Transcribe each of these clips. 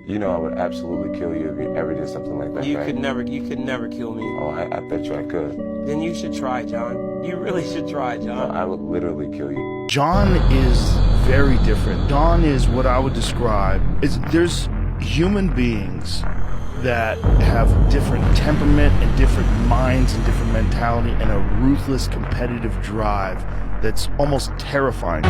You know I would absolutely kill you if you ever did something like that, You right? could never kill me. Oh, I bet you I could. Then you should try, Jon. You really should try, No, Jon. I would literally kill you. Jon is very different. Jon is what I would describe is there's human beings that have different temperament and different minds and different mentality and a ruthless competitive drive that's almost terrifying.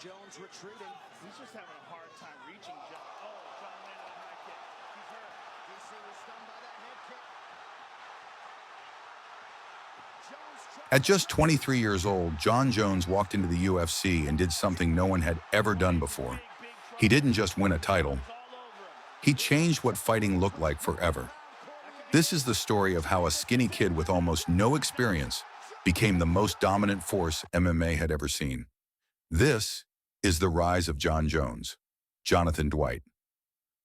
Jones retreating. He's just having a hard time reaching Jon. Oh, Jon landed a high kick. He's hurt. DC was stunned by that head kick. At just 23 years old, Jon Jones walked into the UFC and did something no one had ever done before. He didn't just win a title. He changed what fighting looked like forever. This is the story of how a skinny kid with almost no experience became the most dominant force MMA had ever seen. This is the rise of Jon Jones, Jonathan Dwight.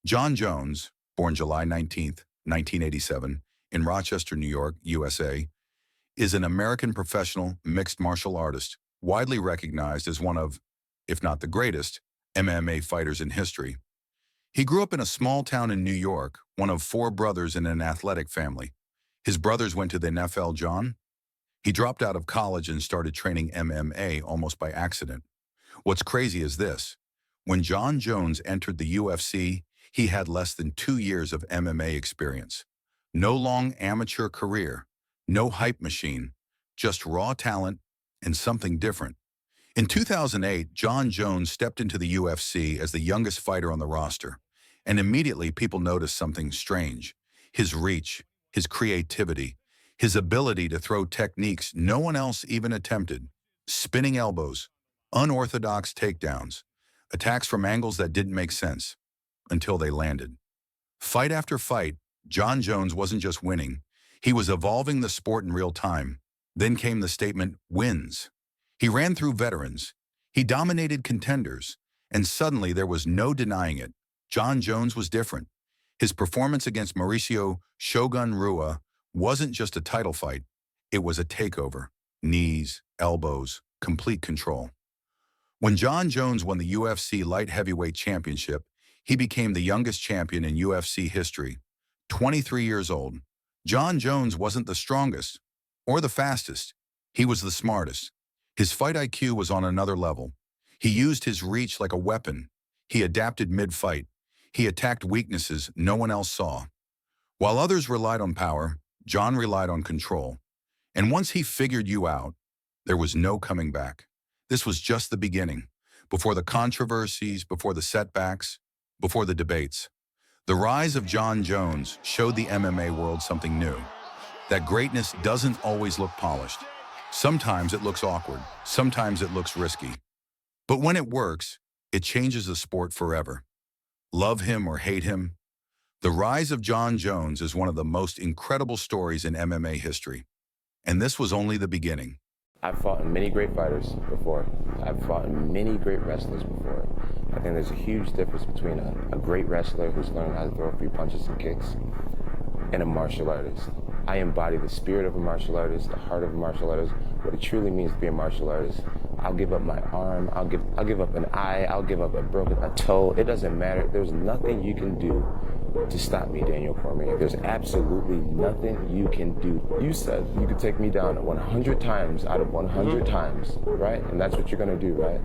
Jon Jones, born July 19, 1987, in Rochester, New York, USA, is an American professional mixed martial artist, widely recognized as one of, if not the greatest, MMA fighters in history. He grew up in a small town in New York, one of 4 brothers in an athletic family. His brothers went to the NFL. Jon? He dropped out of college and started training MMA almost by accident. What's crazy is this. When Jon Jones entered the UFC, he had less than 2 years of MMA experience. No long amateur career, no hype machine, just raw talent and something different. In 2008, Jon Jones stepped into the UFC as the youngest fighter on the roster, and immediately people noticed something strange. His reach, his creativity, his ability to throw techniques no one else even attempted. Spinning elbows, unorthodox takedowns, attacks from angles that didn't make sense until they landed. Fight after fight, Jon Jones wasn't just winning, he was evolving the sport in real time. Then came the statement, wins. He ran through veterans, he dominated contenders, and suddenly there was no denying it. Jon Jones was different. His performance against Mauricio Shogun Rua wasn't just a title fight, it was a takeover. Knees, elbows, complete control. When Jon Jones won the UFC Light Heavyweight Championship, he became the youngest champion in UFC history. 23 years old, Jon Jones wasn't the strongest or the fastest. He was the smartest. His fight IQ was on another level. He used his reach like a weapon. He adapted mid-fight. He attacked weaknesses no one else saw. While others relied on power, Jon relied on control. And once he figured you out, there was no coming back. This was just the beginning, before the controversies, before the setbacks, before the debates. The rise of Jon Jones showed the MMA world something new, that greatness doesn't always look polished. Sometimes it looks awkward, sometimes it looks risky. But when it works, it changes the sport forever. Love him or hate him, the rise of Jon Jones is one of the most incredible stories in MMA history. And this was only the beginning. I've fought many great fighters before. I've fought many great wrestlers before. I think there's a huge difference between a great wrestler who's learned how to throw a few punches and kicks and a martial artist. I embody the spirit of a martial artist, the heart of a martial artist, what it truly means to be a martial artist. I'll give up my arm, I'll give up an eye, I'll give up a toe. It doesn't matter. There's nothing you can do to stop me, Daniel Cormier. There's absolutely nothing you can do. You said you could take me down 100 times out of 100 times, right? And that's what you're gonna do, right?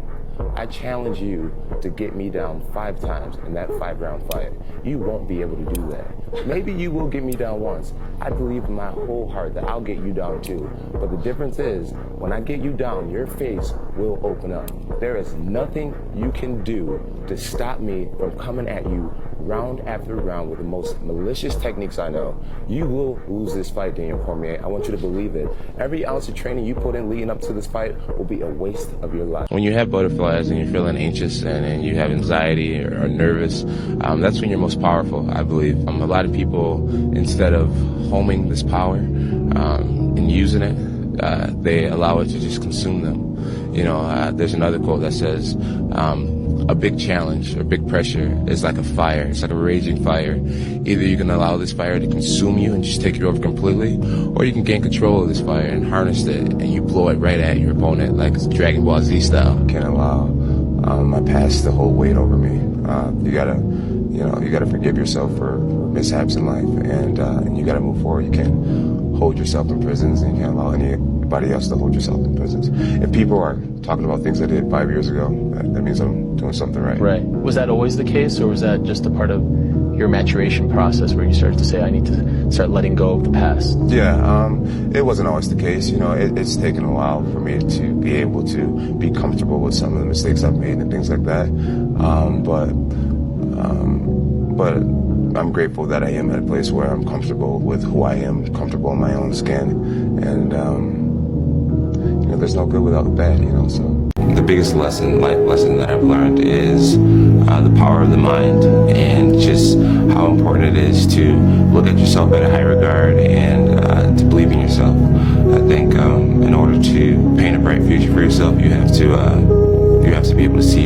I challenge you to get me down 5 times in that 5-round fight. You won't be able to do that. Maybe you will get me down once. I believe in my whole heart that I'll get you down too. But the difference is, when I get you down, your face will open up. There is nothing you can do to stop me from coming at you round after round with the most malicious techniques I know. You will lose this fight, Daniel Cormier. I want you to believe it. Every ounce of training you put in leading up to this fight will be a waste of your life. When you have butterflies and you're feeling anxious and you have anxiety or nervous, that's when you're most powerful, I believe. A lot of people, instead of homing this power and using it, they allow it to just consume them. You know, there's another quote that says, a big challenge or big pressure is like a fire. It's like a raging fire. Either you can allow this fire to consume you and just take you over completely, or you can gain control of this fire and harness it, and you blow it right at your opponent like Dragon Ball Z style. Can't allow my past to hold weight over me. You gotta forgive yourself for mishaps in life, and you gotta move forward. You can't hold yourself in prisons, and you can't allow anybody else to hold yourself in prisons. If people are talking about things I did 5 years ago, that means I'm doing something right. Right. Was that always the case, or was that just a part of your maturation process where you started to say, I need to start letting go of the past? Yeah, it wasn't always the case. It's taken a while for me to be able to be comfortable with some of the mistakes I've made and things like that. But I'm grateful that I am at a place where I'm comfortable with who I am, comfortable in my own skin, and there's no good without the bad. So The biggest life lesson that I've learned is the power of the mind, and just how important it is to look at yourself at a high regard and to believe in yourself. I think in order to paint a bright future for yourself, you have to be able to see